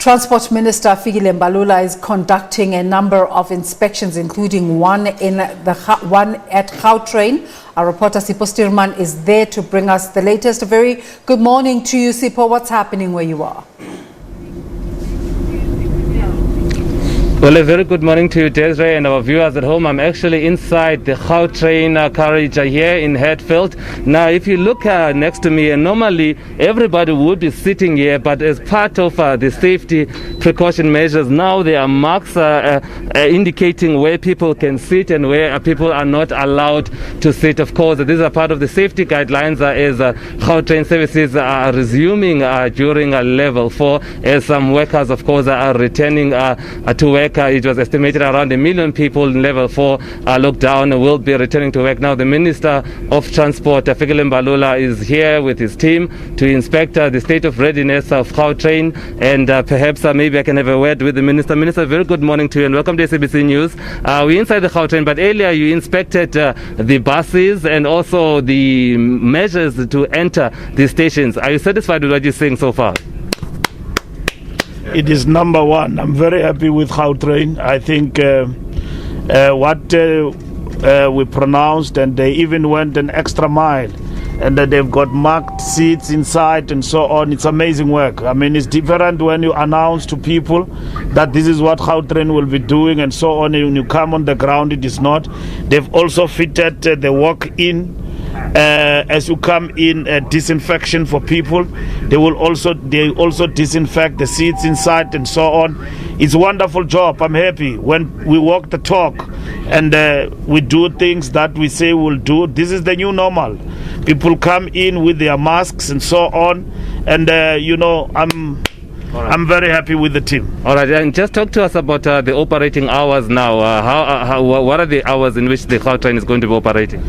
Transport Minister Fikile Mbalula is conducting a number of inspections, including one at Gautrain. Our reporter Sipho Stuurman is there to bring us the latest. A very good morning to you, Sipho. What's happening where you are? Well, a very good morning to you, Desiree, and our viewers at home. I'm actually inside the Gautrain carriage here in Hatfield. Now, if you look next to me, normally everybody would be sitting here, but as part of the safety precaution measures, now there are marks indicating where people can sit and where people are not allowed to sit. Of course, these are part of the safety guidelines as Gautrain services are resuming during level 4, as some workers, of course, are returning to work. It was estimated around 1 million people in level 4 lockdown will be returning to work. Now, the Minister of Transport, Fikile Mbalula, is here with his team to inspect the state of readiness of Gautrain, and perhaps maybe I can have a word with the Minister. Minister, very good morning to you and welcome to SABC News. We're inside the Gautrain, but earlier you inspected the buses and also the measures to enter the stations. Are you satisfied with what you're seeing so far? It is number one. I'm very happy with Gautrain. I think what we pronounced, and they even went an extra mile, and that they've got marked seats inside and so on. It's amazing work. I mean, it's different when you announce to people that this is what Gautrain will be doing and so on. And when you come on the ground, it is not. They've also fitted the walk-in. As you come in, disinfection for people. They also disinfect the seats inside and so on. It's a wonderful job. I'm happy when we walk the talk and we do things that we say we'll do. This is the new normal. People come in with their masks and so on, and I'm very happy with the team. All right, and just talk to us about the operating hours now. What are the hours in which the Gautrain is going to be operating?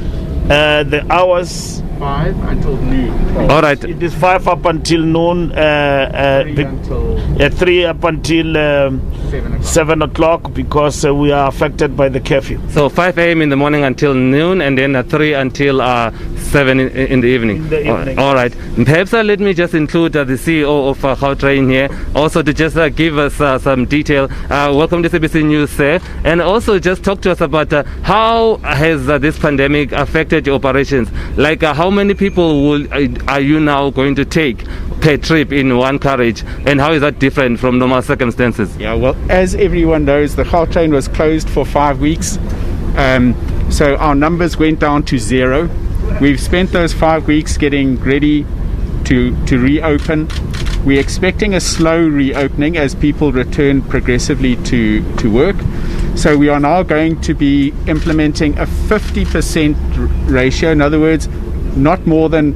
The hours 5 until noon. All right. It is 5 up until noon. 3 up until 7 o'clock because we are affected by the curfew. So 5 a.m. in the morning until noon, and then 3 until 7 in the evening. All right. Perhaps let me just include the CEO of Gautrain here, also to just give us some detail. Welcome to SABC News, sir. And also just talk to us about how has this pandemic affected your operations? Like how many people are you now going to take per trip in one carriage, and how is that different from normal circumstances? Yeah, well, as everyone knows, the Gautrain was closed for 5 weeks, so our numbers went down to 0. We've spent those 5 weeks getting ready to reopen. We're expecting a slow reopening as people return progressively to work. So we are now going to be implementing a 50% ratio. In other words, not more than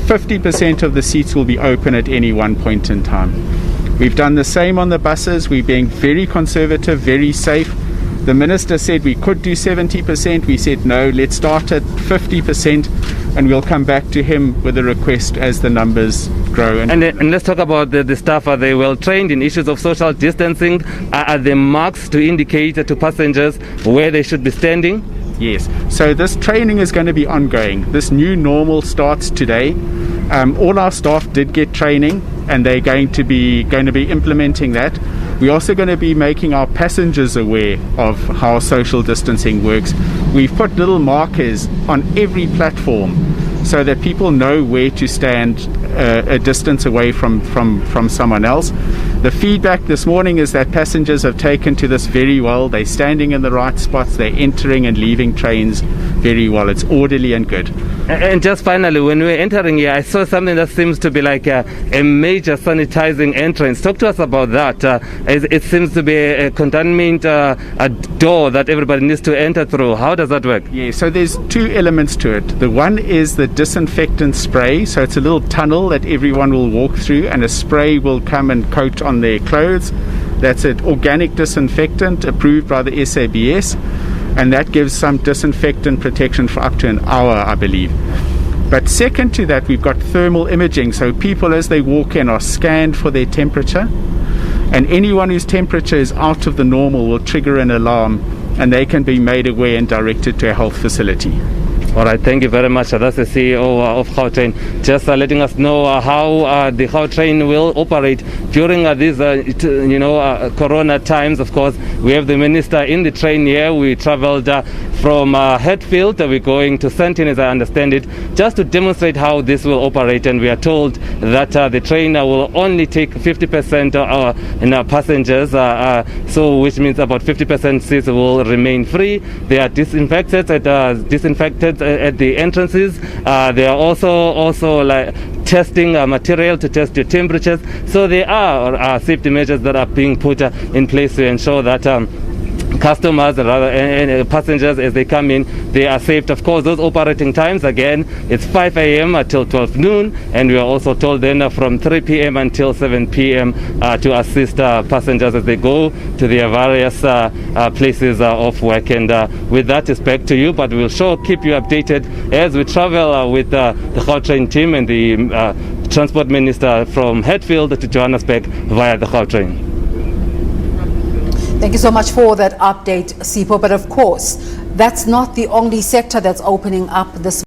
50% of the seats will be open at any one point in time. We've done the same on the buses. We're being very conservative, very safe. The minister said we could do 70%. We said no, let's start at 50%, and we'll come back to him with a request as the numbers grow. And let's talk about the staff. Are they well trained in issues of social distancing? Are there marks to indicate to passengers where they should be standing? Yes, so this training is going to be ongoing. This new normal starts today. All our staff did get training, and they're going to be implementing that. We're also going to be making our passengers aware of how social distancing works. We've put little markers on every platform so that people know where to stand a distance away from someone else. The feedback this morning is that passengers have taken to this very well. They're standing in the right spots. They're entering and leaving trains very well. It's orderly and good. And just finally, when we were entering here, I saw something that seems to be like a major sanitizing entrance. Talk to us about that. It seems to be a containment a door that everybody needs to enter through. How does that work? Yeah, so there's 2 elements to it. The one is the disinfectant spray. So it's a little tunnel that everyone will walk through, and a spray will come and coat on their clothes. That's an organic disinfectant approved by the SABC, and that gives some disinfectant protection for up to an hour, I believe. But second to that, we've got thermal imaging. So people, as they walk in, are scanned for their temperature, and anyone whose temperature is out of the normal will trigger an alarm, and they can be made aware and directed to a health facility. All right, thank you very much. That's the CEO of Gautrain, just letting us know how the Gautrain will operate during these, Corona times. Of course, we have the minister in the train here. We travelled from Hatfield. We're going to Sandton, as I understand it, just to demonstrate how this will operate. And we are told that the train will only take 50% passengers, so which means about 50% seats will remain free. They are disinfected at the entrances. They are also like testing material to test your temperatures. So there are safety measures that are being put in place to ensure that customers and passengers, as they come in, they are safe. Of course, those operating times, again, it's 5 a.m. until 12 noon, and we are also told then from 3 p.m. until 7 p.m. To assist passengers as they go to their various places of work. And with that, it's back to you, but we'll keep you updated as we travel with the Gautrain team and the Transport Minister from Hatfield to Johannesburg via the Gautrain. Thank you so much for that update, Sipho. But of course, that's not the only sector that's opening up this